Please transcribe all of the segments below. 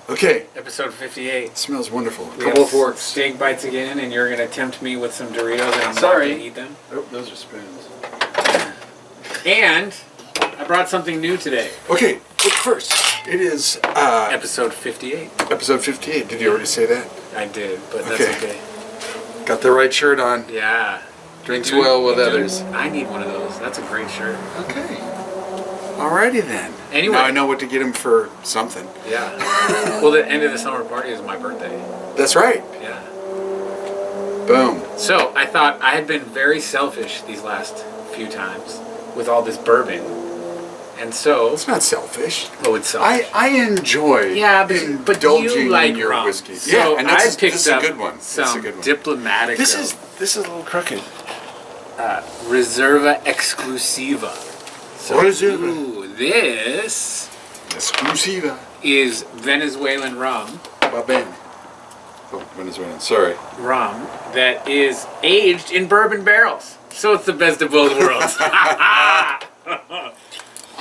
Okay. Episode 58. It smells wonderful. We Couple have of forks. Steak bites again, and you're going to tempt me with some Doritos, and I'm Sorry. not going to eat them. Oh, those are spoons. And I brought something new today. Okay, look first. It is Episode 58. episode 58. Did you already say that? I did, but that's Okay. okay. Got the right shirt on. Yeah. Drinks You do? well with You do? others. I need one of those. That's a great shirt. Okay. Alrighty then. Anyway. Now I know what to get him for something. Yeah. Well, the end of the summer party is my birthday. That's right. Yeah. Boom. So I thought I had been very selfish these last few times with all this bourbon. And so... It's not selfish. Oh, it's selfish. I enjoy indulging you like in your rum. whiskey. So Yeah, and I this picked is a up good one. This is a some good one. Diplomatico This is a little crooked. Reserva Exclusiva. So, Reserva. ooh, this Exclusiva. is Venezuelan rum Babén. Oh, Venezuelan. Sorry. that is aged in bourbon barrels. So it's the best of both worlds.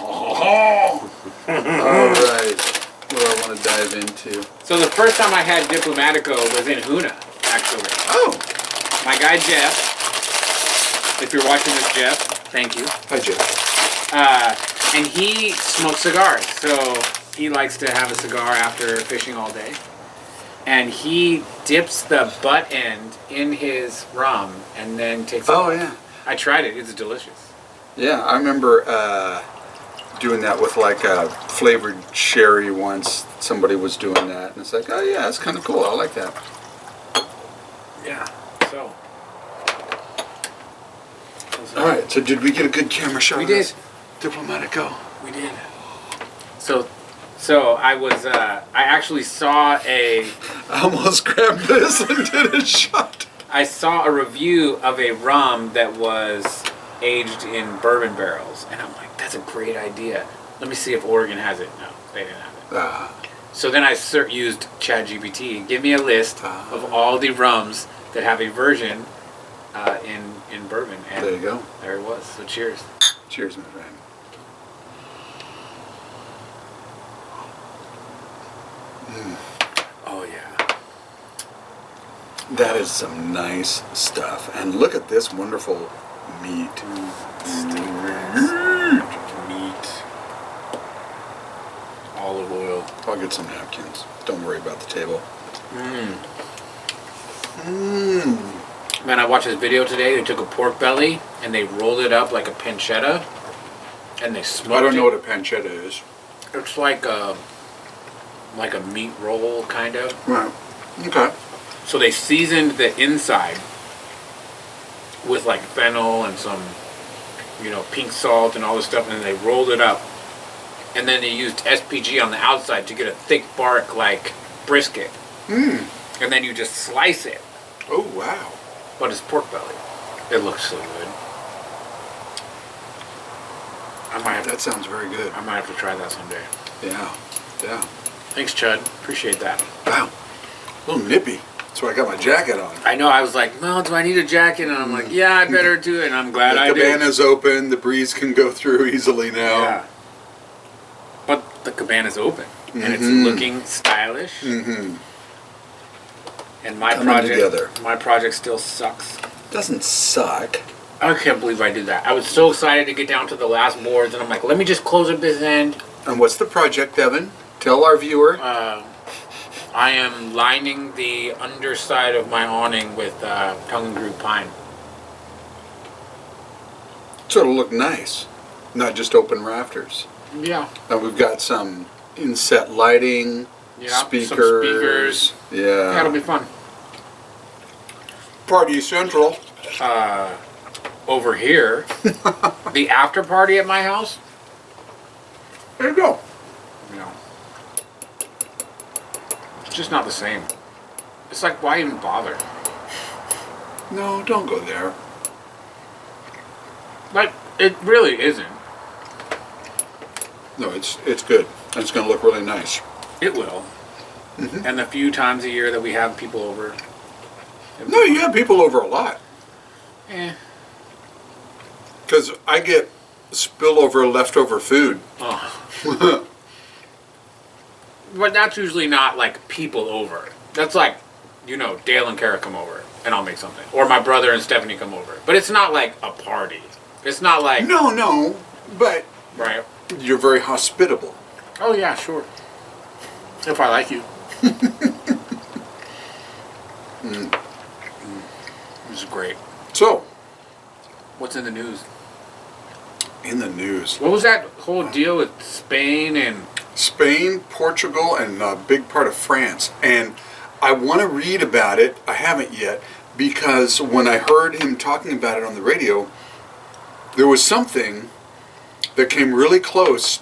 Oh. All right. What do I want to dive into? So the first time I had Diplomatico was in Huna, actually. Oh. My guy Jeff, if you're watching this, Jeff, thank you. Hi, Jeff. And he smokes cigars, so he likes to have a cigar after fishing all day. And he dips the butt end in his rum and then takes it. Oh, yeah. I tried it. It's delicious. Yeah, I remember doing that with like a flavored sherry once. Somebody was doing that, and it's like, oh yeah, that's kind of cool. I like that. Yeah. So. All right. So did we get a good camera shot? We of did. this? Diplomatico. We did. So I was. I actually saw I almost grabbed this and did a shot. I saw a review of a rum that was aged in bourbon barrels, and I'm like, that's a great idea. Let me see if Oregon has it. No, they didn't have it. So then I used ChatGPT. Give me a list of all the rums that have a version in bourbon. And there you go. There it was. So cheers. Cheers, my friend. Oh yeah. That is some nice stuff. And look at this wonderful meat. Meat. Olive oil. I'll get some napkins. Don't worry about the table. Man, I watched this video today. They took a pork belly and they rolled it up like a pancetta, and they smoked it. I don't know what a pancetta is. It's like a meat roll, kind of. Right. Okay. So they seasoned the inside with like fennel and some, pink salt and all this stuff, and then they rolled it up. And then they used SPG on the outside to get a thick bark like brisket. And then you just slice it. Oh, wow. But it's pork belly. It looks so good. That sounds very good. I might have to try that someday. Yeah. Yeah. Thanks, Chud. Appreciate that. Wow. A little nippy. That's why I got my jacket on. I know. I was like, well, do I need a jacket? And I'm like, yeah, I better do it. And I'm glad I The did. cabana's open. The breeze can go through easily now. Yeah. But the cabana's open. And it's looking stylish. And my project still sucks. Doesn't suck. I can't believe I did that. I was so excited to get down to the last boards, and I'm like, let me just close up this end. And what's the project, Evan? Tell our viewer. I am lining the underside of my awning with tongue and groove pine. So it'll look nice, not just open rafters. Yeah. And we've got some inset lighting, speakers. Some speakers. Yeah. It'll be fun. Party Central. Over here, the after party at my house. There you go. It's just not the same. It's like, why even bother? No, don't go there. Like, it really isn't. No, it's good. And it's going to look really nice. It will. And the few times a year that we have people over. No, you have people over a lot. Because I get spillover leftover food. Oh. But that's usually not like people over. That's like, Dale and Kara come over and I'll make something. Or my brother and Stephanie come over. But it's not like a party. It's not like... No, but Right. you're very hospitable. Oh, yeah, sure. If I like you. This is great. So, What's in the news? in the news, What was that whole deal with Spain and... Spain, Portugal, and a big part of France. And I want to read about it. I haven't yet, because when I heard him talking about it on the radio, there was something that came really close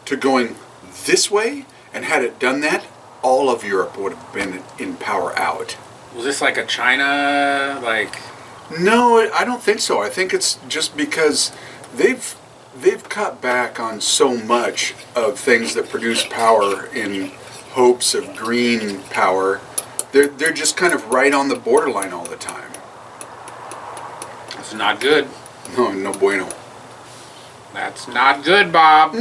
to going this way, and had it done that, all of Europe would have been in power out. Was this like a China, like... No, I don't think so. I think it's just because they've cut back on so much of things that produce power in hopes of green power. They're just kind of right on the borderline all the time. That's not good. No bueno. That's not good, Bob.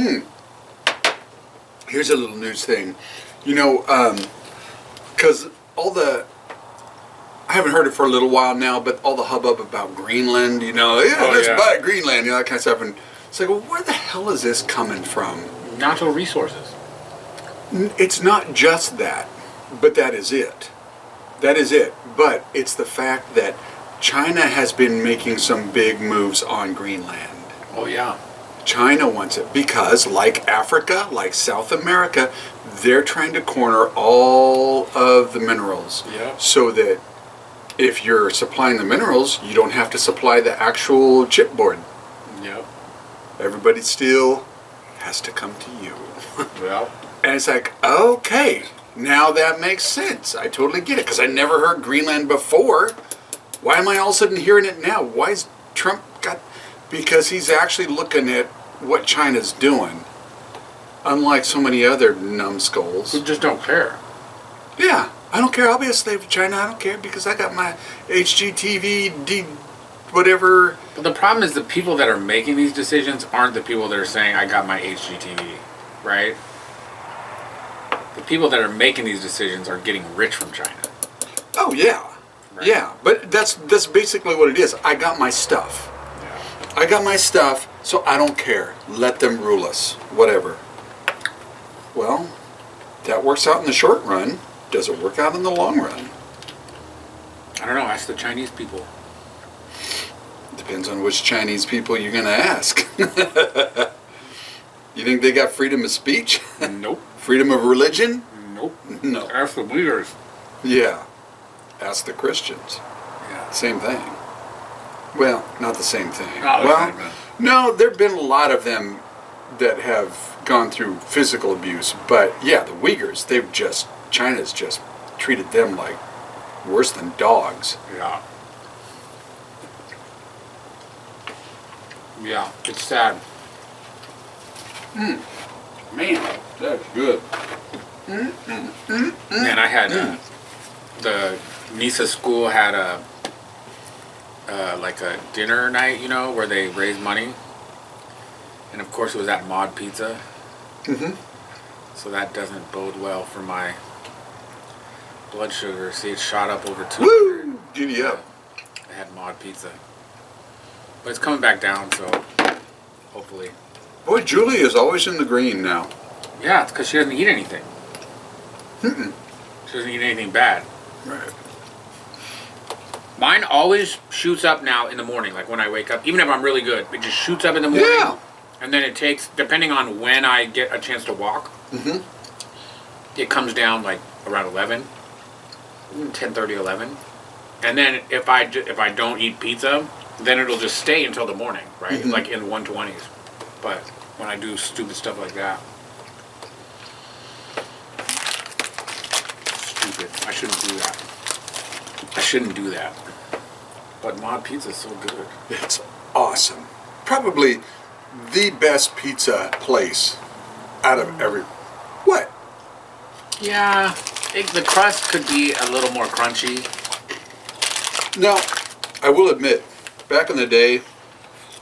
Here's a little news thing. Because I haven't heard it for a little while now, but all the hubbub about Greenland, let's buy Greenland, that kind of stuff. And it's like, well, where the hell is this coming from? Natural resources. It's not just that, but that is it. That is it. But it's the fact that China has been making some big moves on Greenland. Oh, yeah. China wants it because, like Africa, like South America, they're trying to corner all of the minerals. Yeah. So that if you're supplying the minerals, you don't have to supply the actual chipboard. Yep. Everybody still has to come to you. Well. And it's like, okay, now that makes sense. I totally get it, because I never heard Greenland before. Why am I all of a sudden hearing it now? Why is Trump got... Because he's actually looking at what China's doing. Unlike so many other numbskulls. Who just don't care. Yeah, I don't care. I'll be a slave to China. I don't care, because I got my HGTV, whatever. But the problem is the people that are making these decisions aren't the people that are saying, I got my HGTV, right? The people that are making these decisions are getting rich from China. Oh, yeah. Right. Yeah, but that's basically what it is. I got my stuff. Yeah. I got my stuff, so I don't care. Let them rule us. Whatever. Well, that works out in the short run. Does it work out in the long run? I don't know. Ask the Chinese people. Depends on which Chinese people you're going to ask. You think they got freedom of speech? Nope. Freedom of religion? Nope. No. Ask the leaders. Yeah. Ask the Christians. Yeah. Same thing. Well, not the same thing. Not the same thing. No, there have been a lot of them that have gone through physical abuse. But yeah, the Uyghurs, China's just treated them like worse than dogs. Yeah. Yeah, it's sad. Man, that's good. Man, I had the Nisa school had a like a dinner night, where they raise money, and of course it was at Mod Pizza. So that doesn't bode well for my blood sugar. See, it shot up over 200. Woo! Giddy up. I had Mod Pizza, but it's coming back down, so hopefully. Boy, Julie is always in the green now. Yeah, it's because she doesn't eat anything. She doesn't eat anything bad. Right. Mine always shoots up now in the morning, like when I wake up. Even if I'm really good, it just shoots up in the morning. Yeah. And then it takes, depending on when I get a chance to walk, it comes down like around 11, 10:30, 11. And then if I don't eat pizza, then it'll just stay until the morning, right? Like in 120s. But when I do stupid stuff like that, stupid. I shouldn't do that. But Mod Pizza is so good. It's awesome. Probably the best pizza place out of every... What? Yeah, the crust could be a little more crunchy. Now, I will admit, back in the day,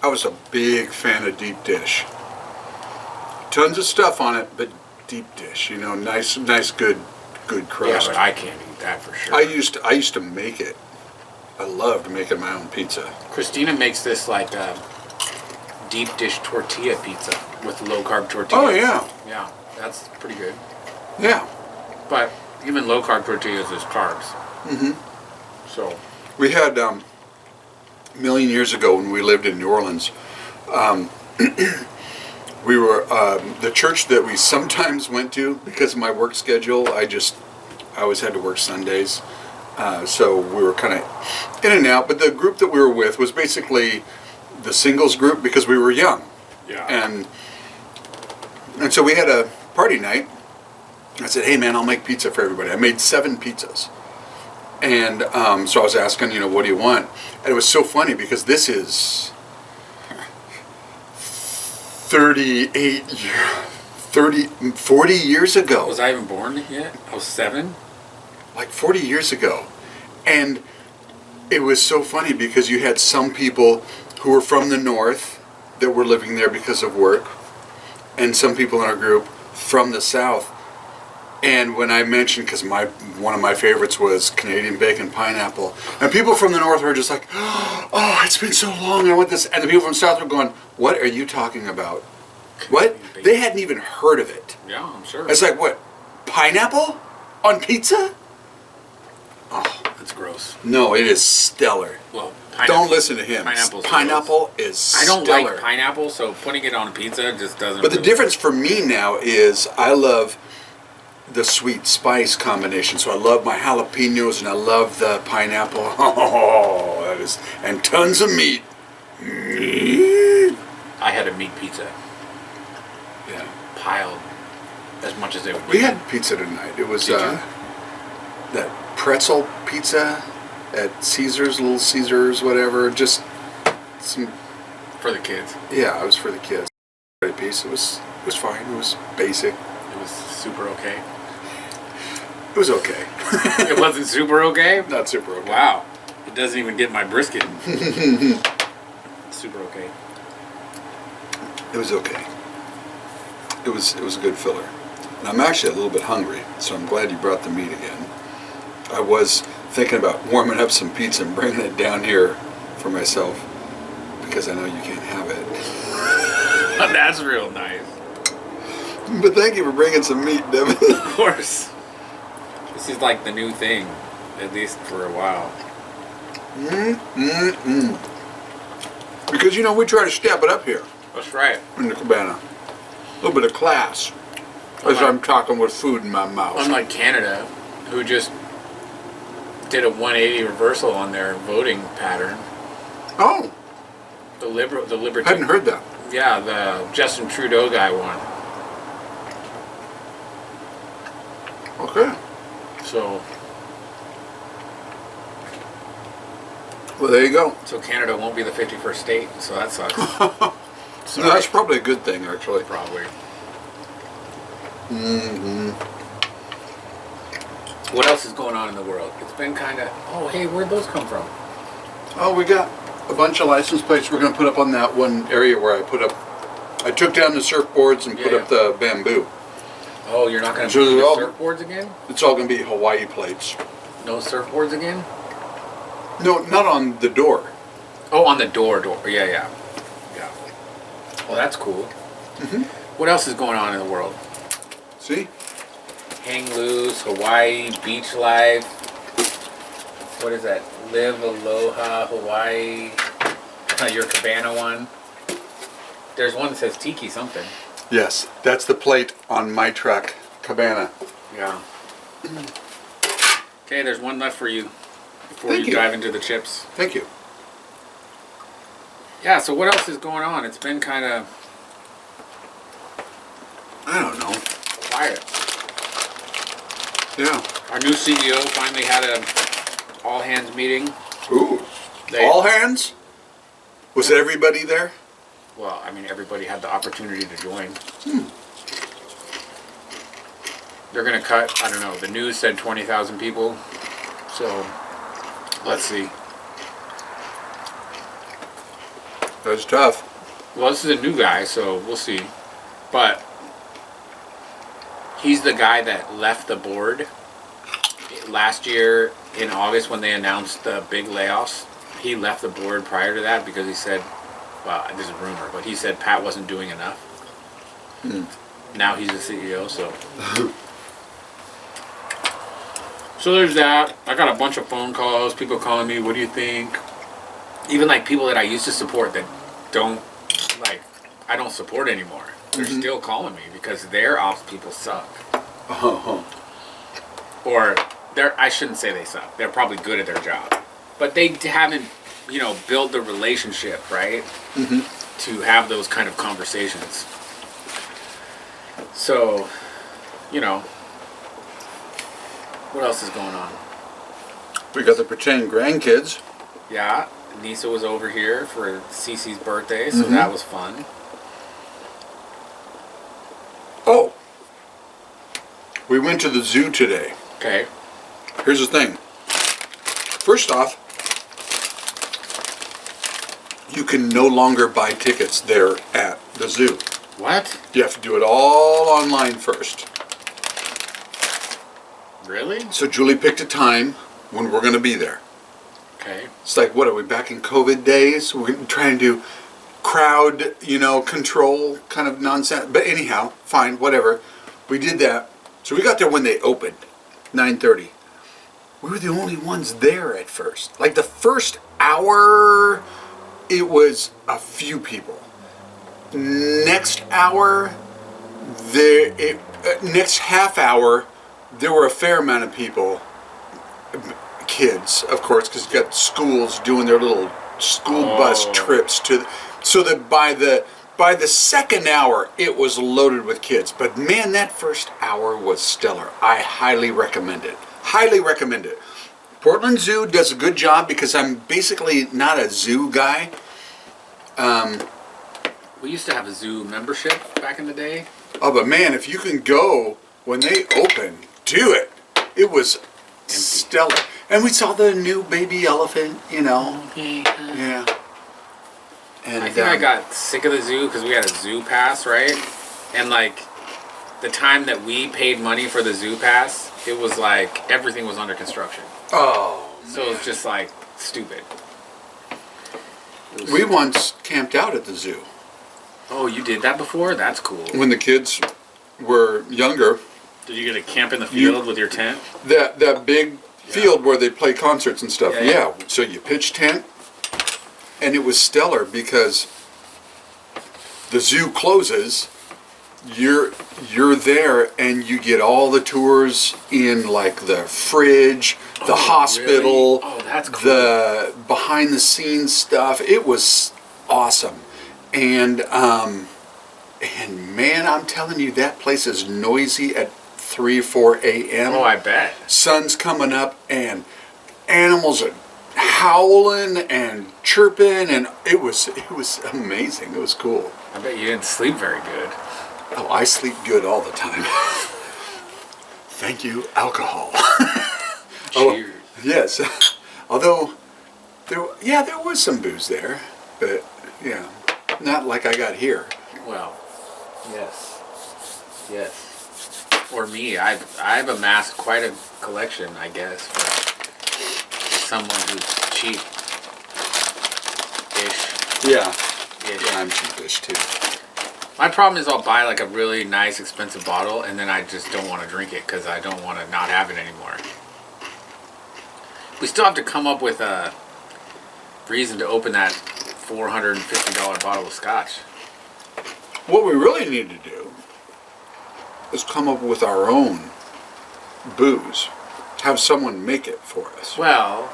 I was a big fan of deep dish. Tons of stuff on it, but deep dish. You know, nice, good Yeah, crust. but I can't eat that for sure. I used to make it. I loved making my own pizza. Christina makes this like deep dish tortilla pizza with low carb tortillas. Oh yeah, Yeah, that's pretty good. yeah. But even low carb tortillas is carbs. So We had a million years ago when we lived in New Orleans. We were the church that we sometimes went to because of my work schedule. I always had to work Sundays, so we were kind of in and out. But the group that we were with was basically the singles group because we were young. yeah. And so we had a party night. I said, "Hey man, I'll make pizza for everybody." I made 7 pizzas, and so I was asking, you know, what do you want? And it was so funny because this is 40 years ago. Was I even born yet? I was 7. Like 40 years ago. And it was so funny because you had some people who were from the north that were living there because of work, and some people in our group from the south. And when I mentioned, because one of my favorites was Canadian bacon pineapple, and people from the north were just like, "Oh, it's been so long, I want this." And the people from the south were going, "What are you talking about? What?" They hadn't even heard of it. Yeah, I'm sure. It's like, what? Pineapple on pizza? Oh, That's gross. no, it is stellar. Well, Don't listen to him. Pineapple is I don't stellar. like pineapple, so putting it on a pizza just doesn't. But the really- difference for me now is I love the sweet spice combination. So I love my jalapenos and I love the pineapple. Oh, that is, and tons of meat. I had a meat pizza Yeah. piled as much as they would. We had pizza tonight. It was Did you? that pretzel pizza at Caesar's, Little Caesar's, whatever. Just some, For the kids. yeah, it was for the kids. Piece. It was fine. It was basic. It was super okay. It was okay. It wasn't super okay? Not super okay. Wow. It doesn't even get my brisket. Super okay. It was okay. It was a good filler. And I'm actually a little bit hungry, so I'm glad you brought the meat again. I was thinking about warming up some pizza and bringing it down here for myself because I know you can't have it. That's real nice. But thank you for bringing some meat, Devin. Of course. This is like the new thing, at least for a while. Because, you know, we try to step it up here That's right. in the Cabana. A little bit of class as I'm talking with food in my mouth. Unlike Canada, who just did a 180 reversal on their voting pattern. Oh, The libertarian. hadn't heard that. Yeah, the Justin Trudeau guy won. Okay. So Well, there you go. Canada won't be the 51st state, so that sucks. So that's probably a good thing, actually. Probably. What else is going on in the world? It's been kind of. Oh, hey, where'd those come from? Oh, we got a bunch of license plates we're going to put up on that one area where I took down the surfboards and put Yeah. up the bamboo. Oh, you're not going to So put they're the all- surfboards again? It's all going to be Hawaii plates. No surfboards again? No, not on the door. Oh, on the door. Yeah, yeah. Yeah. Well, that's cool. What else is going on in the world? See? Hang Loose, Hawaii, Beach Life. What is that? Live Aloha, Hawaii. Your Cabana one. There's one that says Tiki something. Yes, that's the plate on my truck, Cabana. Yeah. Okay, there's one left for you before Thank you you. dive into the chips. Thank you. Yeah, so what else is going on? It's been kind of I don't know. quiet. Yeah. Our new CEO finally had a all-hands meeting. Ooh. They- All hands? Was everybody there? Well, I mean, everybody had the opportunity to join. They're going to cut, I don't know, the news said 20,000 people. So, let's see. That's tough. Well, this is a new guy, so we'll see. But He's the guy that left the board last year in August when they announced the big layoffs. He left the board prior to that because he said, well, this is a rumor, but he said Pat wasn't doing enough. Now he's the CEO, so. So there's that. I got a bunch of phone calls, people calling me, what do you think? Even like people that I used to support that don't, like, I don't support anymore. They're still calling me because their ops people suck. Or I shouldn't say they suck. They're probably good at their job. But they haven't, built the relationship, right? To have those kind of conversations. So, what else is going on? We got the pretend grandkids. Yeah, Nisa was over here for Cece's birthday, so that was fun. Oh, we went to the zoo today. Okay. Here's the thing. First off, you can no longer buy tickets there at the zoo. What? You have to do it all online first. Really? So Julie picked a time when we're going to be there. Okay. It's like, what are we, back in COVID days? We're trying to do crowd, control kind of nonsense. But anyhow, fine, whatever. We did that. So we got there when they opened, 9:30. We were the only ones there at first. Like the first hour, it was a few people. Next hour, next half hour, there were a fair amount of people. Kids, of course, because you got schools doing their little school bus trips so that by the second hour it was loaded with kids. But man, that first hour was stellar. I highly recommend it. Highly recommend it. Portland Zoo does a good job because I'm basically not a zoo guy. We used to have a zoo membership back in the day. Oh, but man, if you can go when they open, do it. It was stellar. And we saw the new baby elephant, Okay. Yeah. And I think I got sick of the zoo because we had a zoo pass, right? And like the time that we paid money for the zoo pass, it was like everything was under construction. Oh. So it was just like stupid. We once camped out at the zoo. Oh, you did that before? That's cool. When the kids were younger. Did you get to camp in the field with your tent? That big field where they play concerts and stuff. Yeah. So you pitch tent, and it was stellar because the zoo closes. You're there, and you get all the tours in, like the fridge, the hospital, really? Oh, that's cool. the behind the scenes stuff. It was awesome, and man, I'm telling you, that place is noisy at 3 or 4 a.m. Oh, I bet. Sun's coming up and animals are howling and chirping, and it was amazing. It was cool. I bet you didn't sleep very good. Oh, I sleep good all the time. Thank you, alcohol. Cheers. Yes. Although there was some booze there, but yeah, not like I got here. Well, yes. Or me, I've amassed quite a collection, I guess, for someone who's cheap-ish. Yeah. Ish. Yeah, I'm cheapish too. My problem is I'll buy like a really nice, expensive bottle, and then I just don't want to drink it because I don't want to not have it anymore. We still have to come up with a reason to open that $450 bottle of scotch. What we really need to do is come up with our own booze. Have someone make it for us. Well,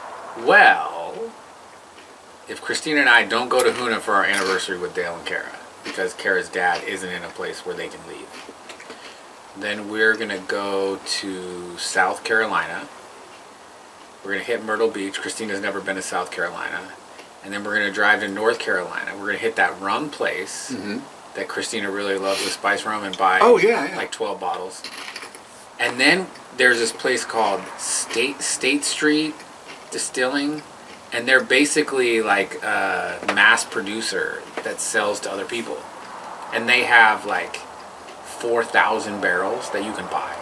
if Christina and I don't go to Huna for our anniversary with Dale and Kara, because Kara's dad isn't in a place where they can leave, then we're going to go to South Carolina. We're going to hit Myrtle Beach. Christina's never been to South Carolina. And then we're going to drive to North Carolina. We're going to hit that rum place that Christina really loves with spice rum and buy like 12 bottles. And then there's this place called State Street Distilling, and they're basically like a mass producer that sells to other people. And they have like 4,000 barrels that you can buy.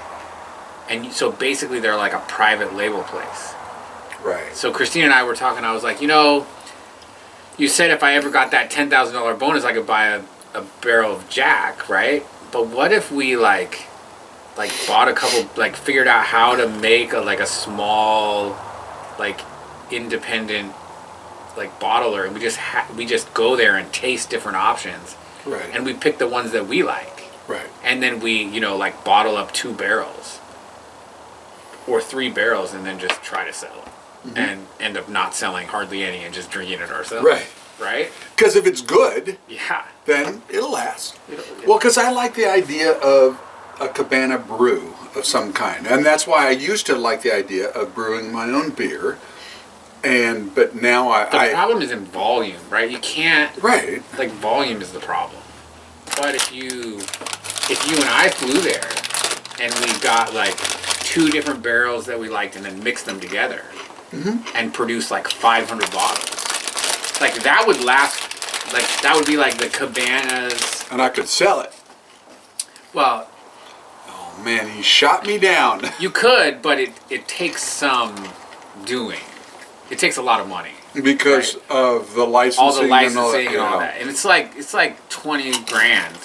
And so basically they're like a private label place. Right. So Christine and I were talking, I was like, you know, you said if I ever got that $10,000 bonus, I could buy a barrel of Jack, right? But what if we like bought a couple, like figured out how to make a small, like independent, like bottler, and we just go there and taste different options. Right. And we pick the ones that we like. Right. And then we, you know, like bottle up 2 barrels or 3 barrels and then just try to sell them and end up not selling hardly any and just drinking it ourselves. Right. Right? Because if it's good, Yeah. then it'll last. Well, because I like the idea of a Cabana brew of some kind. And that's why I used to like the idea of brewing my own beer. But now The problem is in volume, right? You can't, Right. like volume is the problem. But if you and I flew there and we got like 2 different barrels that we liked and then mixed them together and produced like 500 bottles, like that would last, like that would be like the Cabanas. And I could sell it. Well, Oh, man, he shot me down. you could, but it takes some doing. It takes a lot of money. Because of the licensing, All the licensing and all that. And it's like 20 grand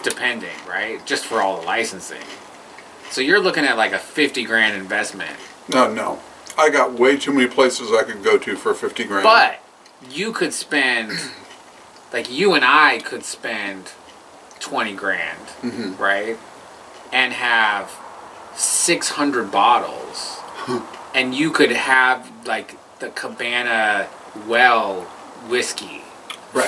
depending, right? Just for all the licensing. So you're looking at like a 50 grand investment. No. I got way too many places I could go to for 50 grand. But you could spend, like you and I could spend 20 grand, right? And have 600 bottles. And you could have like the Cabana well whiskey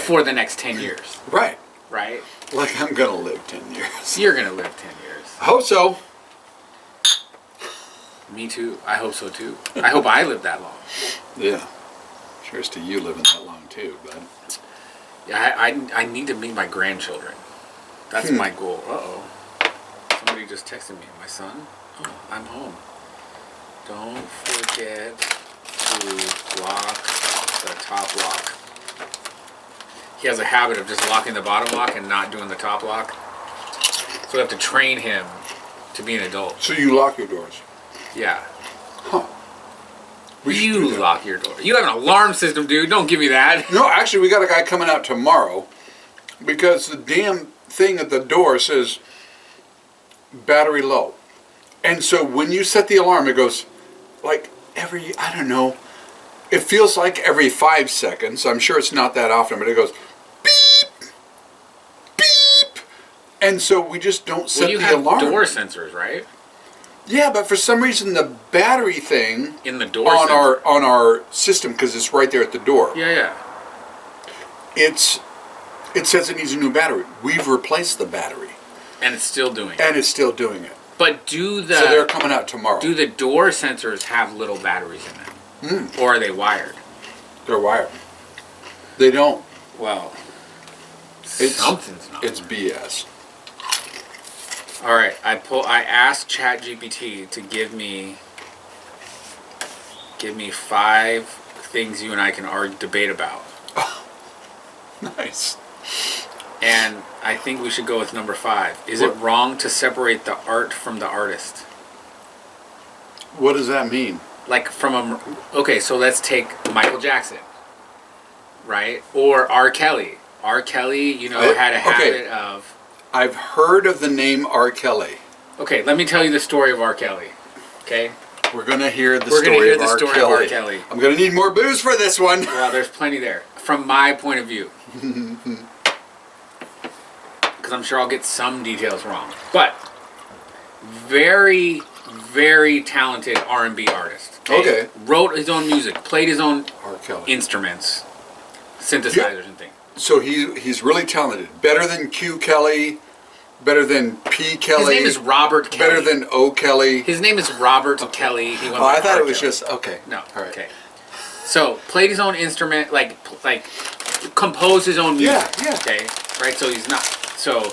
for the next 10 years. Right. Right? Like I'm going to live 10 years. You're going to live 10 years. I hope so. Me too. I hope so too. I hope I live that long. Yeah. Cheers to you living that long too, bud. Yeah, I need to meet my grandchildren. That's my goal. Uh-oh. Somebody just texted me. My son? Oh, I'm home. Don't forget to lock the top lock. He has a habit of just locking the bottom lock and not doing the top lock. So we have to train him to be an adult. So you lock your doors? Yeah. Huh. We should do You that. lock your door. You have an alarm system, dude. Don't give me that. No, actually, we got a guy coming out tomorrow because the damn thing at the door says battery low. And so when you set the alarm, it goes like I don't know, it feels like every 5 seconds. I'm sure it's not that often, but it goes beep, beep. And so we just don't set You the have alarm. door sensors, right? Yeah, but for some reason the battery thing In the door on sensor. our system, because it's right there at the door, Yeah. it says it needs a new battery. We've replaced the battery, And it's still doing it. and it's still doing it. But So they're coming out tomorrow. do the door sensors have little batteries in them? Or are they wired? They're wired. They don't. Well, It's, something's not. It's BS. All right, I asked ChatGPT to give me 5 things you and I can debate about. Nice. And I think we should go with number 5. Is it wrong to separate the art from the artist? What does that mean? Like okay, so let's take Michael Jackson, right? Or R. Kelly. R. Kelly, had a habit of... I've heard of the name R. Kelly. Okay, let me tell you the story of R. Kelly, okay? We're going to hear the We're gonna story hear of the R. story of Kelly. R. Kelly. I'm going to need more booze for this one. Well, there's plenty there, from my point of view. Because I'm sure I'll get some details wrong. But, very, very talented R&B artist. Okay. Wrote his own music, played his own R. Kelly. instruments, synthesizers and things. So he's really talented. Better than Q Kelly. Better than P Kelly. His name is Robert Kelly. Better than O Kelly. His name is Robert Kelly. He went I by thought R. it was Kelly. just okay. No. All right. Okay. So played his own instrument, like composed his own music. Yeah. Okay. Right. So he's not. So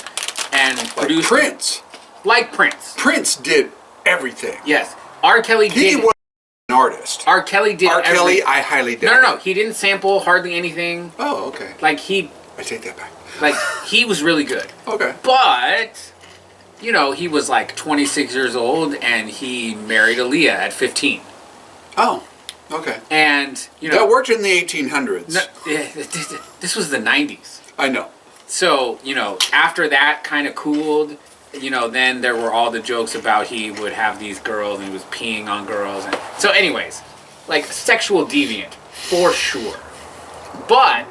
and Like produced Prince. like Prince. Prince did everything. Yes. R. Kelly He did. was an artist. R. Kelly did. R. Kelly, everything. I highly doubt. No. He didn't sample hardly anything. Oh, okay. Like I take that back. he was really good. Okay. But you know, he was like 26 years old and he married Aaliyah at 15. Oh, okay. And, you know. That worked in the 1800s. No, this was the 90s. I know. So, you know, after that kind of cooled, you know, then there were all the jokes about he would have these girls and he was peeing on girls. And so anyways, like sexual deviant, for sure. But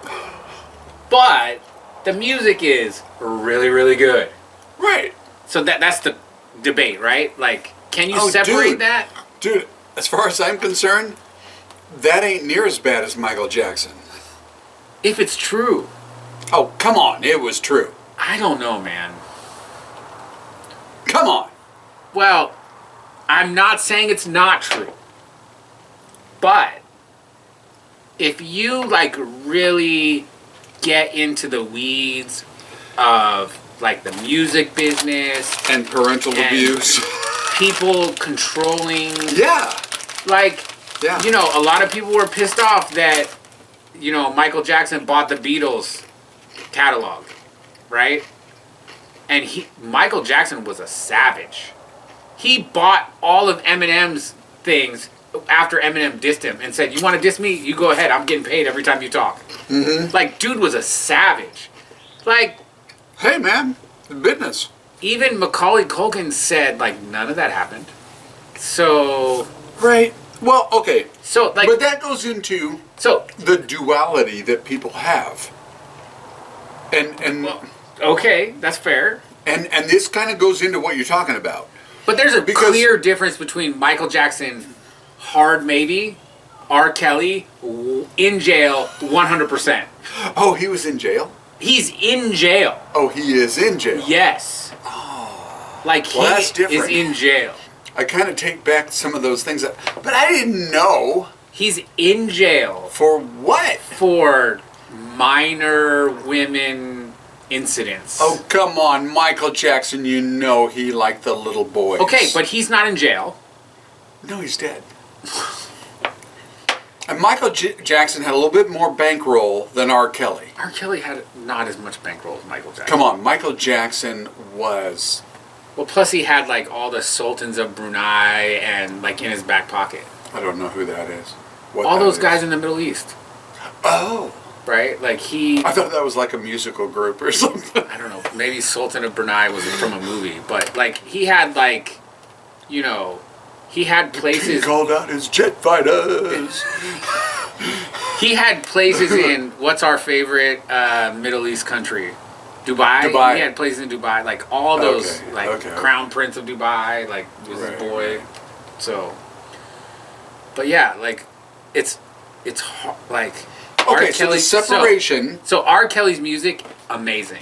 the music is really, really good. Right. So that's the debate, right? Like, can you separate that? Dude, as far as I'm concerned, that ain't near as bad as Michael Jackson. If it's true. Oh, come on. It was true. I don't know, man. Come on. Well, I'm not saying it's not true. But if you like really get into the weeds of like the music business and parental abuse, people controlling, yeah, like, yeah, you know, a lot of people were pissed off that, you know, Michael Jackson bought the Beatles catalog, right? And Michael Jackson was a savage. He bought all of Eminem's things after Eminem dissed him and said, "You want to diss me? You go ahead. I'm getting paid every time you talk." Mm-hmm. Like, dude was a savage. Like, hey, man, business. Even Macaulay Culkin said, like, none of that happened. So, right. Well, okay. So, like, but that goes into the duality that people have. And well, okay, that's fair. And this kind of goes into what you're talking about. But there's a clear difference between Michael Jackson, hard maybe, R. Kelly, in jail 100%. Oh, he was in jail? He's in jail. Oh, he is in jail? Yes. Oh. Like, he is in jail. I kind of take back some of those things, but I didn't know. He's in jail. For what? For minor women incidents. Oh, come on. Michael Jackson, you know he liked the little boys. Okay, but he's not in jail. No, he's dead. And Michael Jackson had a little bit more bankroll than R. Kelly. R. Kelly had not as much bankroll as Michael Jackson. Come on, Michael Jackson was... Well, plus he had, like, all the sultans of Brunei and, like, in his back pocket. I don't know who that is. All those guys in the Middle East. Oh. Right? Like, I thought that was like a musical group or something. I don't know. Maybe Sultan of Brunei was from a movie. But, like, he had, like, you know... He had places... He called out his jet fighters. He had places in... What's our favorite Middle East country? Dubai. He had places in Dubai. Like, all those... Crown Prince of Dubai. Like, was his boy. Right. So... But, yeah, like... It's like... Okay, so the separation... So R. Kelly's music, amazing.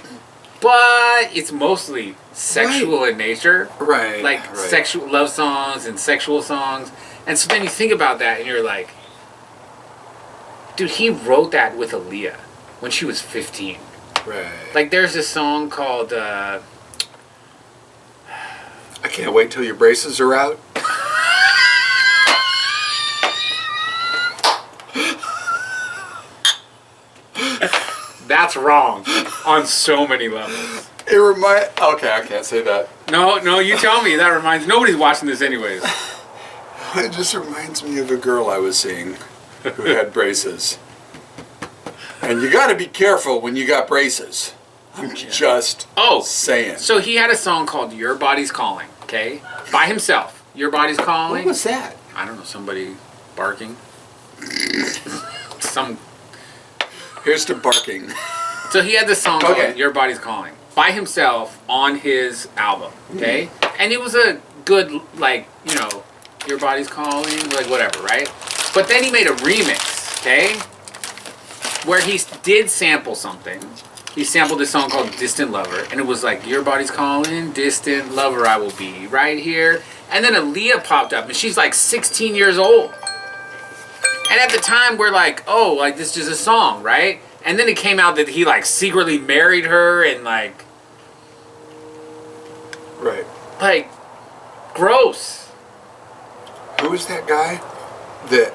But it's mostly sexual in nature. Right. Like sexual love songs and sexual songs. And so then you think about that and you're like, dude, he wrote that with Aaliyah when she was 15. Right. Like there's this song called I can't wait till your braces are out. That's wrong on so many levels. Okay, I can't say that. No, you tell me. That reminds... Nobody's watching this anyways. It just reminds me of a girl I was seeing who had braces. And you got to be careful when you got braces. I'm just saying. So he had a song called Your Body's Calling, okay? By himself. Your Body's Calling. What was that? I don't know, somebody barking. Here's to barking. So he had this song called Your Body's Calling by himself on his album, okay? And it was a good, like, you know, Your Body's Calling, like whatever, right? But then he made a remix, okay? Where he did sample something. He sampled this song called Distant Lover, and it was like, Your Body's Calling, Distant Lover I will be, right here. And then Aaliyah popped up, and she's like 16 years old. And at the time, we're like, oh, like, this is just a song, right? And then it came out that he, like, secretly married her and, like... Right. Like, gross. Who was that guy that,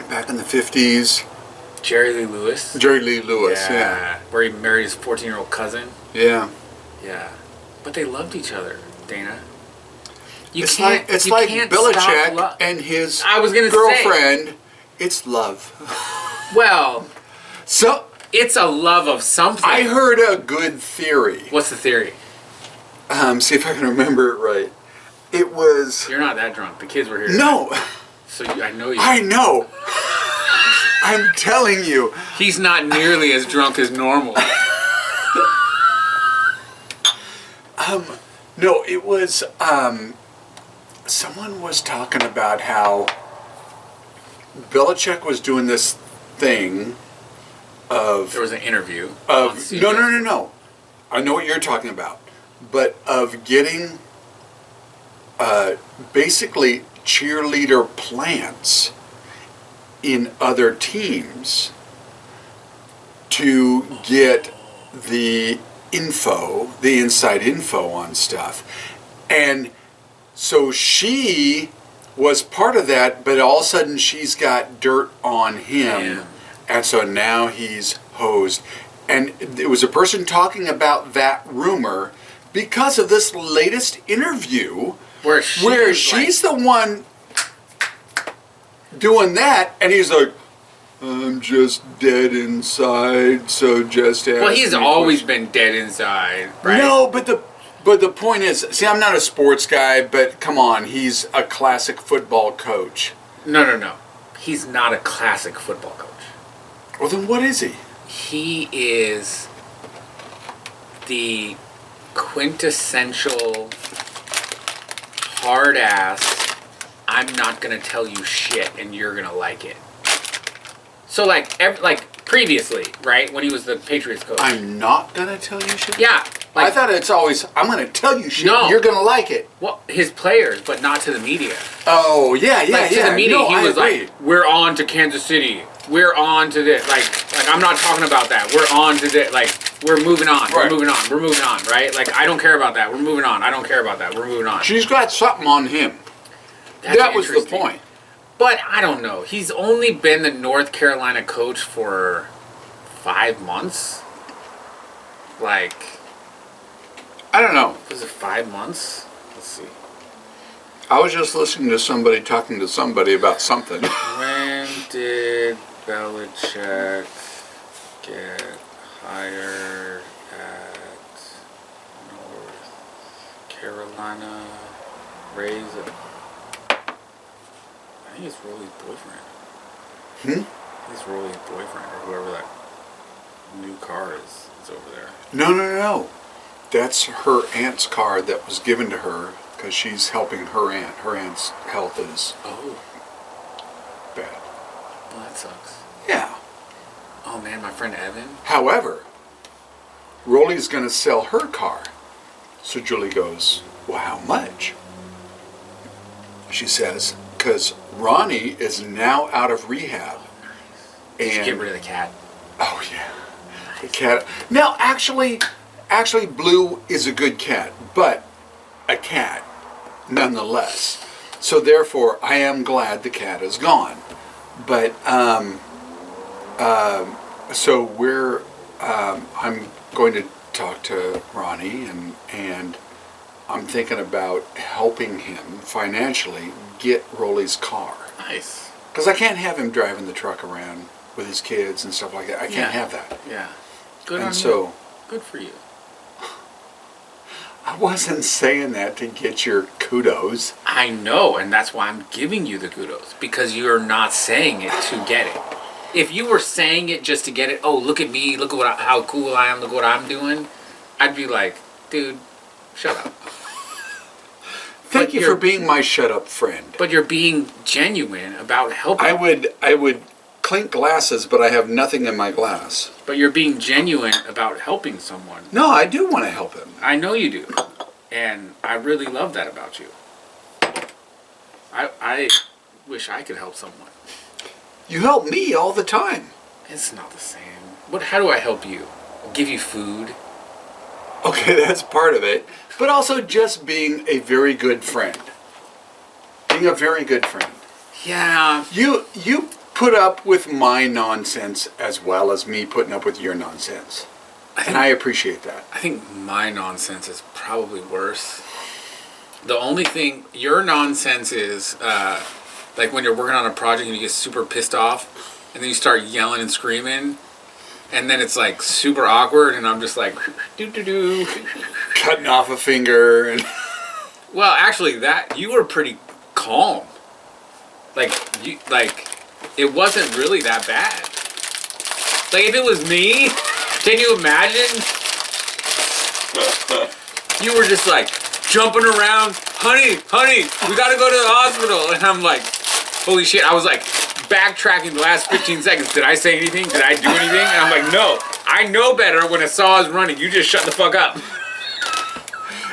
back in the 50s... Jerry Lee Lewis. Jerry Lee Lewis, yeah. Where he married his 14-year-old cousin. Yeah. Yeah. But they loved each other, Dana. It's like Belichick and his girlfriend. It's love. Well, so it's a love of something. I heard a good theory. What's the theory? See if I can remember it right. It was... You're not that drunk. The kids were here. No. So I know you. I know. I'm telling you. He's not nearly as drunk as normal. No, it was... someone was talking about how Belichick was doing this thing of... There was an interview. No. I know what you're talking about. But of getting basically cheerleader plants in other teams to get the inside info on stuff. And so she was part of that, but all of a sudden she's got dirt on him. Yeah. And so now he's hosed. And it was a person talking about that rumor because of this latest interview where she's the one doing that, and he's like, I'm just dead inside, so just ask Well, he's me always questions. been dead inside, right? No, but the point is, see, I'm not a sports guy, but come on, he's a classic football coach. No. He's not a classic football coach. Well, then what is he? He is the quintessential hard ass, I'm not gonna tell you shit and you're gonna like it. So like previously, right, when he was the Patriots coach. I'm not gonna tell you shit? Yeah. I thought it's always, I'm gonna tell you shit, No. you're gonna like it. Well, his players, but not to the media. Oh, yeah. To the media, no, he was agree. like, we're on to Kansas City. We're on to this. Like I'm not talking about that. We're on to this. Like, we're moving on. Right. We're moving on, right? Like, I don't care about that. We're moving on. I don't care about that. We're moving on. She's got something on him. That's That was the interesting. point. But I don't know. He's only been the North Carolina coach for 5 months. Like, I don't know. was it 5 months? Let's see. I was just listening to somebody talking to somebody about something. When did Belichick get hired at North Carolina? Raise it. I think it's Rolly's boyfriend. It's Rolly's boyfriend or whoever that new car is over there. No. That's her aunt's car that was given to her because she's helping her aunt. Her aunt's health is bad. Well, that sucks. Yeah. Oh man, my friend Evan. However, Rolly's going to sell her car. So Julie goes, well, how much? She says, because Ronnie is now out of rehab. Did you And get rid of the cat? oh yeah, the cat. Now actually, Blue is a good cat, but a cat nonetheless. So therefore, I am glad the cat is gone. But so we're I'm going to talk to Ronnie and I'm thinking about helping him financially get Rolly's car. Nice. Because I can't have him driving the truck around with his kids and stuff like that. I can't have that. Yeah. Good And on so you. Good for you. I wasn't saying that to get your kudos. I know, and that's why I'm giving you the kudos. Because you're not saying it to get it. If you were saying it just to get it, oh, look at me, look at how cool I am, look what I'm doing, I'd be like, dude, shut up. Thank you for being my shut up friend. But you're being genuine about helping. I would clink glasses, but I have nothing in my glass. But you're being genuine about helping someone. No, I do want to help him. I know you do. And I really love that about you. I wish I could help someone. You help me all the time. It's not the same. How do I help you? Give you food? Okay, that's part of it. But also just being a very good friend. Being a very good friend. Yeah. You put up with my nonsense as well as me putting up with your nonsense. And I appreciate that. I think my nonsense is probably worse. The only thing, your nonsense is, like when you're working on a project and you get super pissed off, and then you start yelling and screaming, and then it's like super awkward, and I'm just like, do. Cutting off a finger. And Well, actually, you were pretty calm. It wasn't really that bad. Like, if it was me, can you imagine? You were just like jumping around, honey, we gotta go to the hospital. And I'm like, holy shit. I was like backtracking the last 15 seconds. Did I say anything? Did I do anything? And I'm like, no, I know better. When I saw us running, you just shut the fuck up.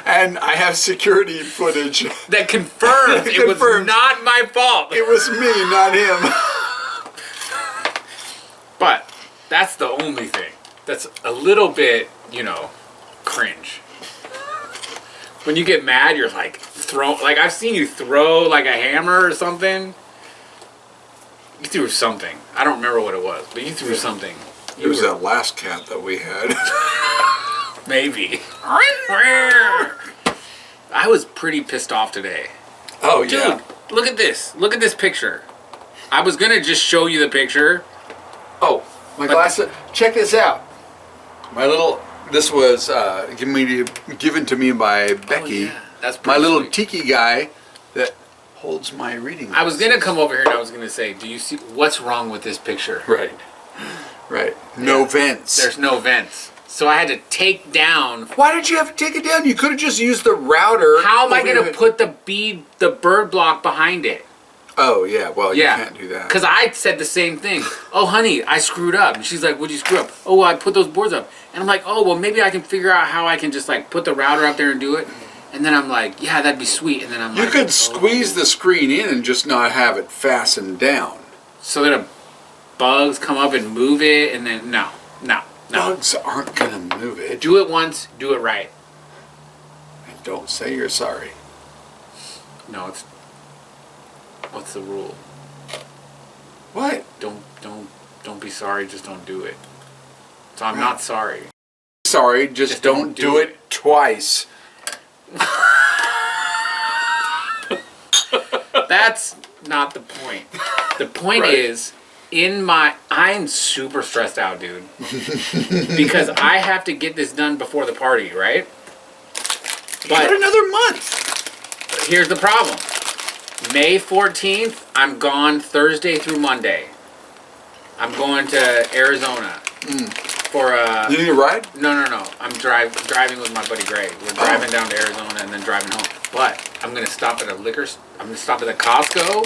And I have security footage. That confirmed it was not my fault. It was me, not him. But that's the only thing that's a little bit, cringe. When you get mad, you're like I've seen you throw like a hammer or something. You threw something. I don't remember what it was, but you threw something. It was that last cat that we had. Maybe. I was pretty pissed off today. Oh, Dude, yeah. look at this. Look at this picture. I was going to just show you the picture. Oh, my glasses. Check this out. This was given to me by Becky. Oh, yeah. That's my pretty little sweet. tiki guy that holds my reading. I was going to come over here and I was going to say, do you see what's wrong with this picture? Right. No vents. There's no vents. So I had to take down. Why did you have to take it down? You could have just used the router. How am I going to put the bird block behind it? Oh, yeah. Well, you can't do that. Because I said the same thing. Oh, honey, I screwed up. And she's like, what'd you screw up? Oh, well, I put those boards up. And I'm like, oh, well, maybe I can figure out how I can just like put the router up there and do it. And then I'm like, yeah, that'd be sweet. And then I'm like, you could squeeze the screen in and just not have it fastened down. So that bugs come up and move it. And then, no. Bugs aren't going to move it. Do it once, do it right. And don't say you're sorry. No, what's the rule? What? Don't be sorry, just don't do it. So I'm not sorry. Sorry, just don't do it twice. That's not the point. The point Right. is, I'm super stressed out, dude. Because I have to get this done before the party, right? You got another month. Here's the problem. May 14th, I'm gone Thursday through Monday. I'm going to Arizona for a... You need a ride? No. I'm driving with my buddy Greg. We're driving down to Arizona and then driving home. But I'm going to stop at a Costco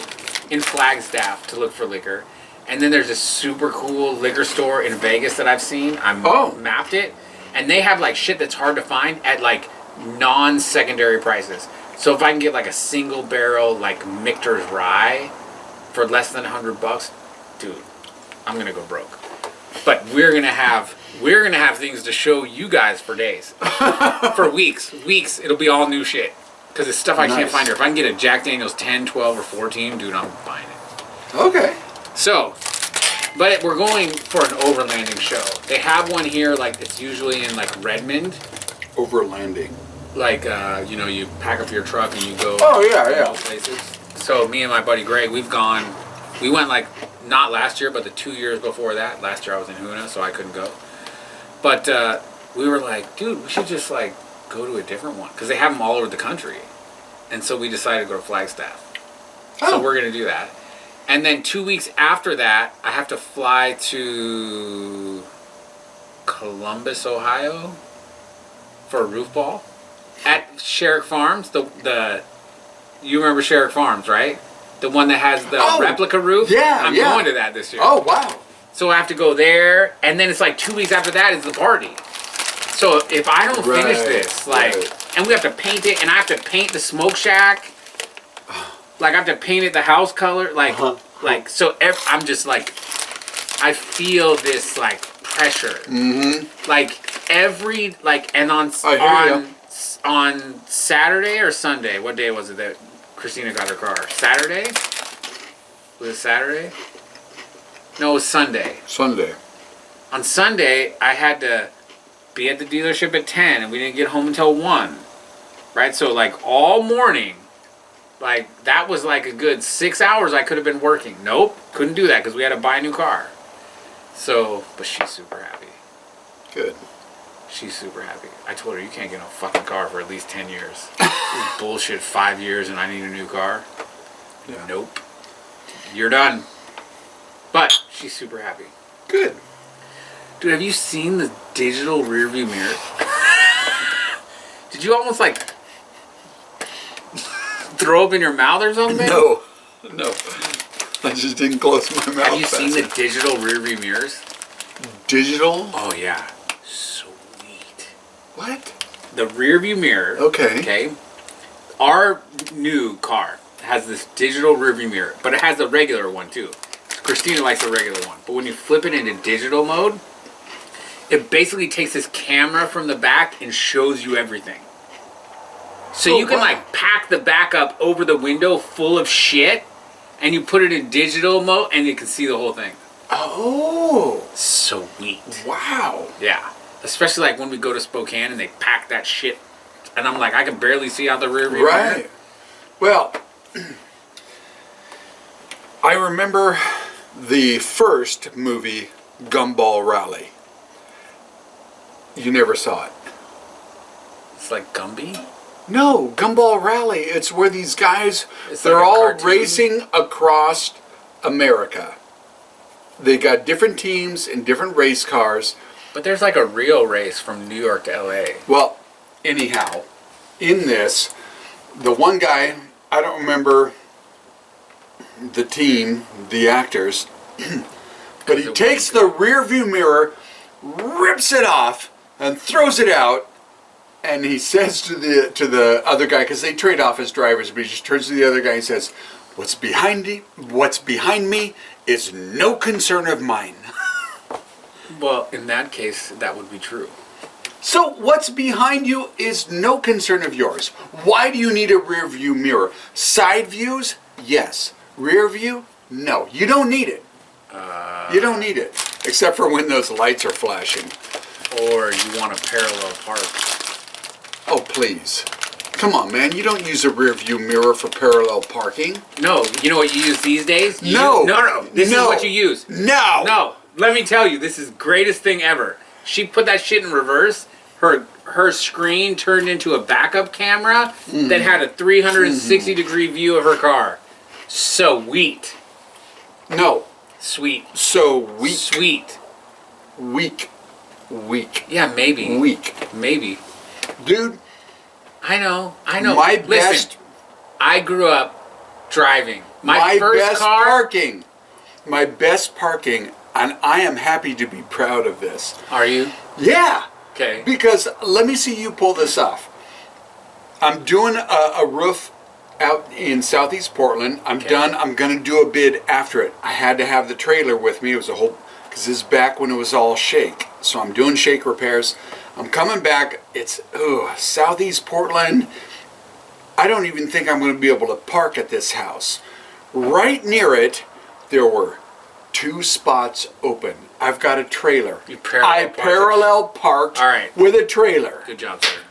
in Flagstaff to look for liquor. And then there's this super cool liquor store in Vegas that I've seen. I mapped it. And they have like shit that's hard to find at like non-secondary prices. So if I can get like a single barrel like Michter's rye for less than $100, dude, I'm gonna go broke. But we're gonna have things to show you guys for days, for weeks. It'll be all new shit because it's stuff I can't find here. If I can get a Jack Daniel's 10, 12, or 14, dude, I'm buying it. Okay. So, but we're going for an overlanding show. They have one here, like it's usually in like Redmond. Overlanding. Like, you pack up your truck and you go places. So me and my buddy Greg, we went like, not last year, but the 2 years before that. Last year I was in Huna, so I couldn't go. But we were like, dude, we should just like go to a different one. Because they have them all over the country. And so we decided to go to Flagstaff. So we're going to do that. And then 2 weeks after that, I have to fly to Columbus, Ohio for a roof ball at Sherrick Farms. You remember Sherrick Farms, right? The one that has the replica roof? Yeah, I'm going to that this year. Oh, wow. So I have to go there, and then it's like 2 weeks after that is the party. So if I don't finish this, and we have to paint it, and I have to paint the smoke shack. Like, I have to paint it the house color. I'm just like, I feel this, like, pressure. Mm-hmm. And on Saturday or Sunday, what day was it that Christina got her car? Saturday? Was it Saturday? No, it was Sunday. Sunday. On Sunday, I had to be at the dealership at 10, and we didn't get home until 1. Right? So, like, all morning, like, that was like a good 6 hours I could have been working. Nope, couldn't do that because we had to buy a new car. So, but she's super happy. Good. She's super happy. I told her, you can't get a fucking car for at least 10 years. This is bullshit, 5 years and I need a new car. Yeah. Nope. You're done. But she's super happy. Good. Dude, have you seen the digital rearview mirror? Did you almost like throw up in your mouth or something? No. I just didn't close my mouth. Have you seen the digital rearview mirrors? Digital? Oh yeah. Sweet. What? The rearview mirror. Okay. Okay. Our new car has this digital rearview mirror, but it has a regular one too. Christina likes the regular one. But when you flip it into digital mode, it basically takes this camera from the back and shows you everything. So you can like pack the back up over the window full of shit, and you put it in digital mode and you can see the whole thing. Oh. Sweet. Wow. Yeah. Especially like when we go to Spokane and they pack that shit, and I'm like, I can barely see out the rear view. Right. Well, I remember the first movie, Gumball Rally. You never saw it. It's like Gumby? No, Gumball Rally. It's where these guys, they're like a all cartoon? racing across America. They got different teams and different race cars. But there's like a real race from New York to LA. Well, anyhow, in this, the one guy, I don't remember the team, the actors, but he takes the rear view mirror, rips it off, and throws it out. And he says to the other guy, because they trade off as drivers, but he just turns to the other guy and says, what's behind me is no concern of mine. Well, in that case, that would be true. So what's behind you is no concern of yours. Why do you need a rear view mirror? Side views? Yes. Rear view? No. You don't need it. You don't need it. Except for when those lights are flashing. Or you want a parallel park. Oh, please. Come on, man. You don't use a rear view mirror for parallel parking. No. You know what you use these days? No. This is what you use. No. No. Let me tell you, this is the greatest thing ever. She put that shit in reverse. Her screen turned into a backup camera that had a 360 degree view of her car. Sweet. No. Sweet. So weak. Sweet. Weak. Yeah, maybe. Weak. Maybe. Dude. I know. My Listen, best. I grew up driving. My first best car. parking. My best parking. And I am happy to be proud of this. Are you? Yeah. Okay. Because let me see you pull this off. I'm doing a roof out in southeast Portland. I'm done. I'm going to do a bid after it. I had to have the trailer with me. It was a whole, because this is back when it was all shake. So I'm doing shake repairs. I'm coming back. It's southeast Portland. I don't even think I'm going to be able to park at this house. Right near it, there were 2 spots open. I've got a trailer. You parallel parked All right. with a trailer. Good job, sir.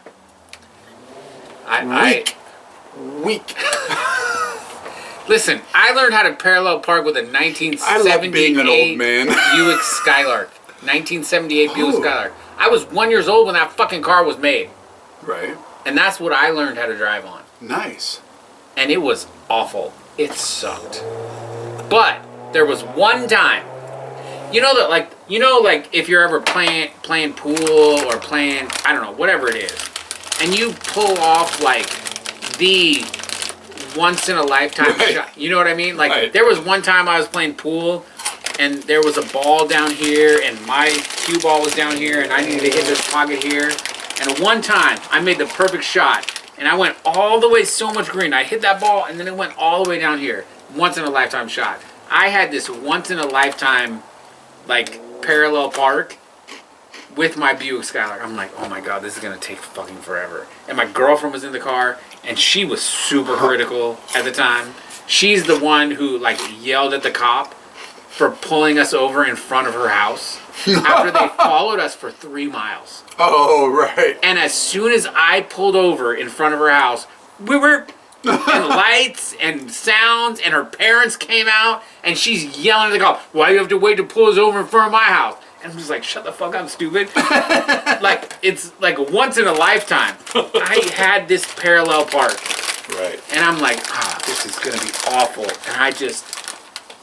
Weak. Listen, I learned how to parallel park with a 1978 I love being an old man. Buick Skylark. 1978 Buick Skylark. I was 1 year old when that fucking car was made. Right. And that's what I learned how to drive on. Nice. And it was awful. It sucked. But there was one time, you know that like if you're ever playing pool or playing, I don't know, whatever it is, and you pull off like the once in a lifetime shot. You know what I mean? Like there was one time I was playing pool and there was a ball down here and my cue ball was down here and I needed to hit this pocket here. And one time I made the perfect shot and I went all the way so much green. I hit that ball and then it went all the way down here. Once in a lifetime shot. I had this once in a lifetime like parallel park with my Buick Skylark. I'm like, oh my god, this is gonna take fucking forever. And my girlfriend was in the car and she was super critical at the time. She's the one who like yelled at the cop for pulling us over in front of her house after they followed us for 3 miles. Oh, right. And as soon as I pulled over in front of her house, we were and lights and sounds, and her parents came out, and she's yelling at the cop, "Why do you have to wait to pull us over in front of my house?" And I'm just like, shut the fuck up, stupid. Like, it's like once in a lifetime. I had this parallel park. Right. And I'm like, this is going to be awful. And I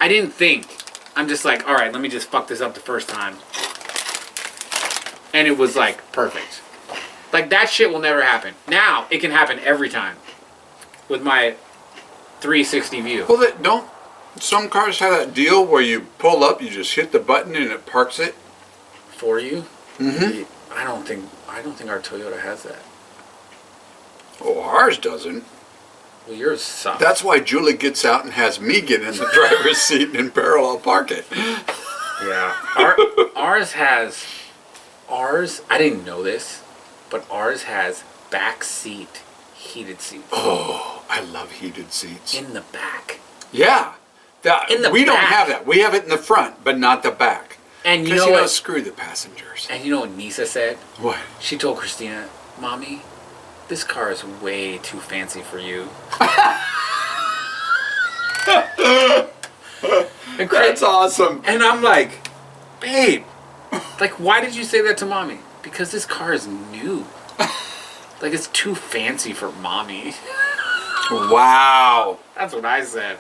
didn't think. I'm just like, all right, let me just fuck this up the first time. And it was like, perfect. Like, that shit will never happen. Now, it can happen every time. With my 360 view. Well, don't some cars have that deal where you pull up, you just hit the button and it parks it? For you? Mm-hmm. I don't think our Toyota has that. Oh, ours doesn't. Well, yours sucks. That's why Julie gets out and has me get in the driver's seat and parallel park it. Yeah. Ours, I didn't know this, but ours has back seat heated seats. Oh, I love heated seats. In the back. Yeah. We don't back. have that. We have it in the front, but not the back. And you know what? Screw the passengers. And you know what Nisa said? What? She told Christina, "Mommy, this car is way too fancy for you." That's awesome. And I'm like, babe, like, why did you say that to Mommy? Because this car is new. Like, it's too fancy for Mommy. Wow. That's what I said.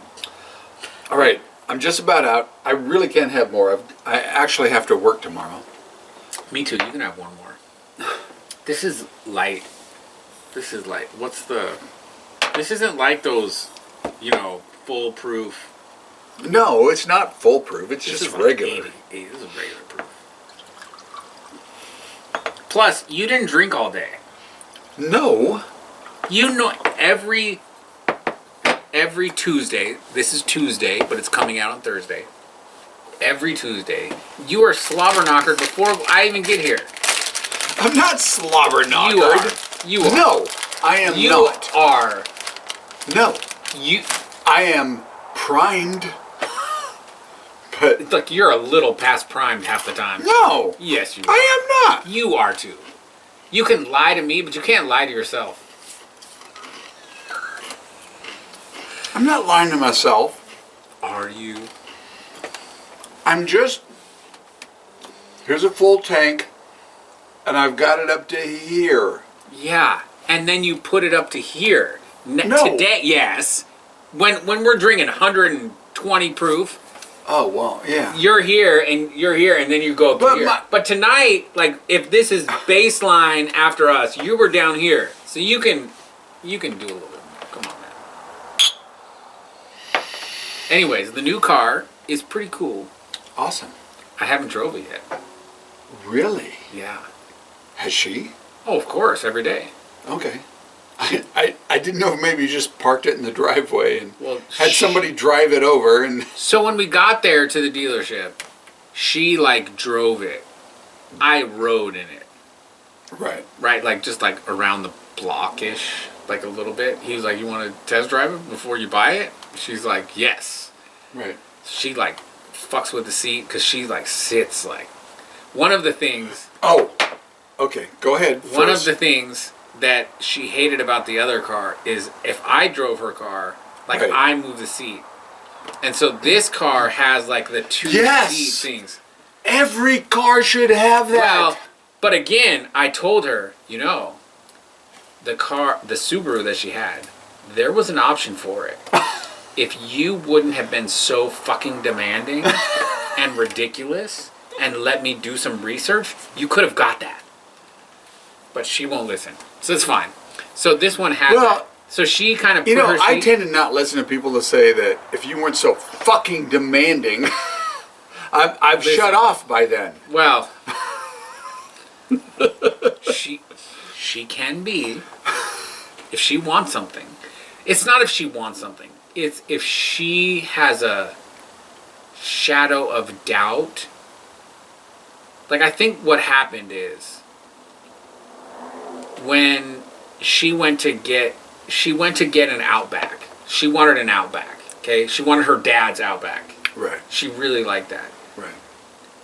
All right. I'm just about out. I really can't have more. I actually have to work tomorrow. Me too. You can have one more. This is light. This isn't like those, foolproof. No, it's not foolproof. It's This just is like regular. 80. This is regular proof. Plus, you didn't drink all day. No. You know, every Tuesday, this is Tuesday, but it's coming out on Thursday. Every Tuesday, you are slobber knockered before I even get here. I'm not slobber knockered. You are. You are. No, I am you not. You are. No. You. I am primed. But It's like you're a little past primed half the time. no. Yes, you are. I am not. You are too. You can lie to me, but you can't lie to yourself. I'm not lying to myself. Are you? I'm just... Here's a full tank, and I've got it up to here. Yeah, and then you put it up to here. No. Today, yes. When we're drinking 120 proof, Oh, well, yeah. you're here, and then you go up to But here. But tonight, like, if this is baseline after us, you were down here. So you can do a little bit more. Come on, man. Anyways, the new car is pretty cool. Awesome. I haven't drove it yet. Really? Yeah. Has she? Oh, of course, every day. Okay. I didn't know if maybe you just parked it in the driveway and Well, had somebody drive it over and... So when we got there to the dealership, she, like, drove it. I rode in it. Right. Right? Like, just, like, around the block-ish, like, a little bit. He was like, "You want to test drive it before you buy it?" She's like, "Yes." Right. She, like, fucks with the seat because she, like, sits, like... One of the things... Oh, okay. Go ahead. One of first. the things that she hated about the other car is if I drove her car, like, Right. I move the seat. And so this car has, like, the two Yes! seat things. Every car should have that. Well, but again, I told her, the Subaru that she had, there was an option for it. If you wouldn't have been so fucking demanding and ridiculous and let me do some research, you could have got that. But she won't listen. So it's fine. So this one has that. So she kind of put her I seat... tend to not listen to people that say that if you weren't so fucking demanding, I've shut off by then. Well, she can be if she wants something. It's not if she wants something. It's if she has a shadow of doubt. Like, I think what happened is when she went to get an Outback. She wanted an Outback. Okay, she wanted her dad's Outback. Right. She really liked that. Right.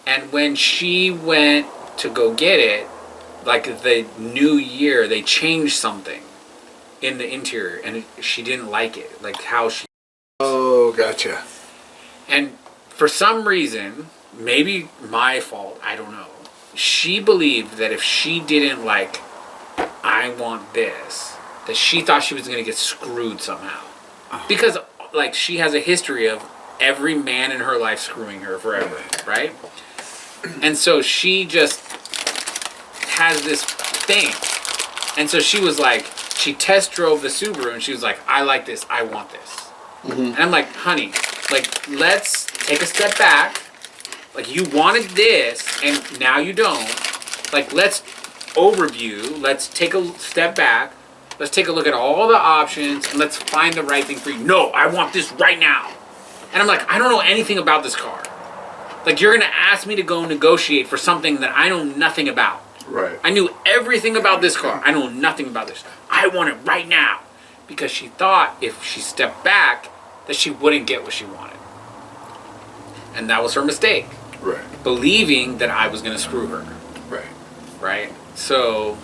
And when she went to go get it, like the new year, they changed something in the interior, and she didn't like it, like how she. Oh, gotcha. And for some reason, maybe my fault, I don't know. She believed that if she didn't like, I want this, that she thought she was going to get screwed somehow. Because, like, she has a history of every man in her life screwing her forever, right? And so she just has this thing. And so she was like, she test drove the Subaru and she was like, I like this, I want this. And I'm like, honey, like, let's take a step back. Like, you wanted this and now you don't. Like, let's overview, let's take a step back. Let's take a look at all the options and let's find the right thing for you. No, I want this right now. And I'm like, I don't know anything about this car. Like, you're going to ask me to go negotiate for something that I know nothing about. Right. I knew everything about this car. I know nothing about this. I want it right now. Because she thought if she stepped back, that she wouldn't get what she wanted. And that was her mistake. Right. Believing that I was going to screw her. Right. Right? So,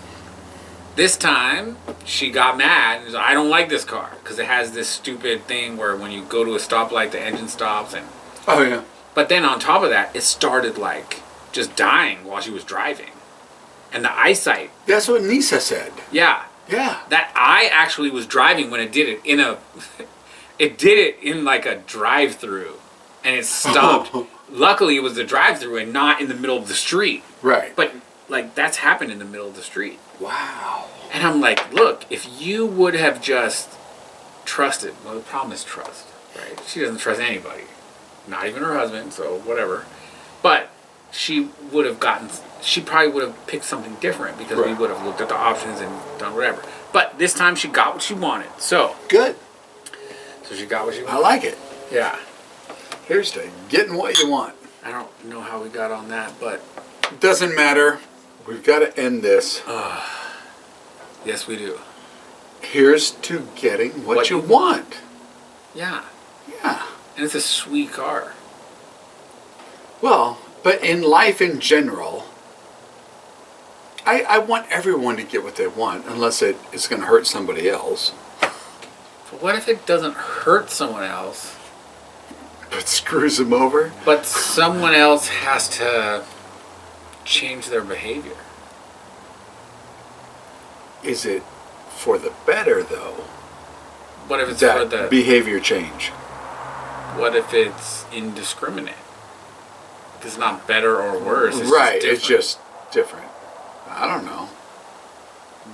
this time, she got mad and was like, I don't like this car. Because it has this stupid thing where when you go to a stoplight, the engine stops. And Oh, yeah. But then on top of that, it started like just dying while she was driving. And the eyesight. That's what Nisa said. Yeah. Yeah. That I actually was driving when it did it in a... It did it in like a drive-through. And it stopped. Luckily, it was the drive-through and not in the middle of the street. Right. But like that's happened in the middle of the street. Wow. And I'm like, look, if you would have just trusted... Well, the problem is trust, right? She doesn't trust anybody. Not even her husband, so whatever. But she would have gotten... She probably would have picked something different because we would have looked at the options and done whatever. But this time she got what she wanted. So... Good. So she got what she wanted. I like it. Yeah. Here's to getting what you want. I don't know how we got on that, but... It doesn't matter. We've got to end this. Yes, we do. Here's to getting what you want. Yeah. Yeah. And it's a sweet car. Well, but in life in general, I want everyone to get what they want, unless it's going to hurt somebody else. But what if it doesn't hurt someone else, But screws them over? but someone else has to change their behavior? Is it for the better, though? What if it's That for the... behavior change? What if it's indiscriminate? It's not better or worse. It's Right, Just it's just different. I don't know.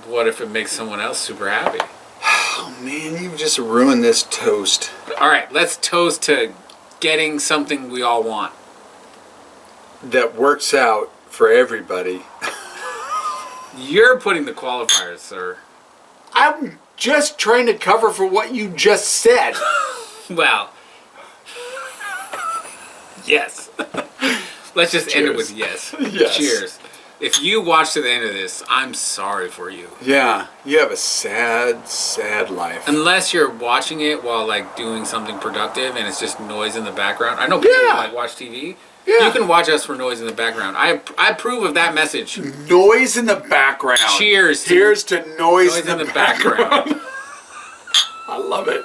What if it makes someone else super happy? Oh man, you've just ruined this toast. All right, let's toast to getting something we all want. That works out for everybody. You're putting the qualifiers, sir. I'm just trying to cover for what you just said. Well, yes. Let's just end it with yes. Yes. Cheers. If you watch to the end of this, I'm sorry for you. Yeah, you have a sad, sad life. Unless you're watching it while like doing something productive and it's just noise in the background. I know people like watch TV. Yeah. You can watch us for noise in the background. I approve of that message. Noise in the background. Cheers. Here's to noise in the background. I love it.